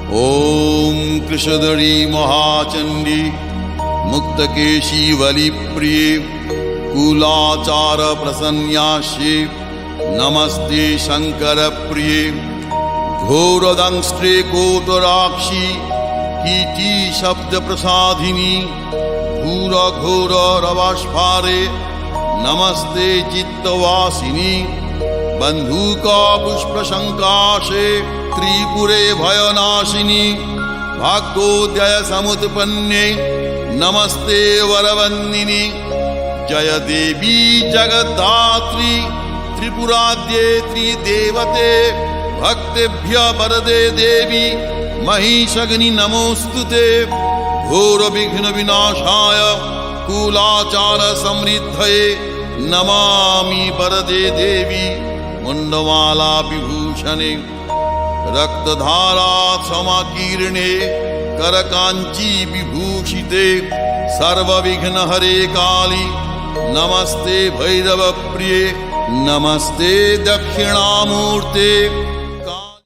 ॐ कृशधरी महाचण्डी मुक्तकेशी वलिप्रिये कुलाचार प्रसन्यास्ये नमस्ते शङ्करप्रिये घोरदंष्ट्रे कोटराक्षी कीटी शब्दप्रसादिनी घोरघोररवस्फारे नमस्ते चित्तवासिनी बन्धुका पुष्पशङ्काशे त्रिपुरे भयनाशिनी भाग्योदय समुत्पन्ने नमस्ते वरवन्दिनी जय देवी जगद्धात्री त्रिपुराद्ये त्रिदेवते भक्तेभ्य वरदे देवी महिषग्नि नमोस्तुते घोर विघ्न विनाशाय कुलाचार समृद्धये नमामि वरदे देवी मुंडमाला विभूषणे रक्तधारा समाकीर्णे करकांची विभूषिते सर्वविघ्नहरे काली नमस्ते भैरव प्रिये नमस्ते दक्षिणामूर्ते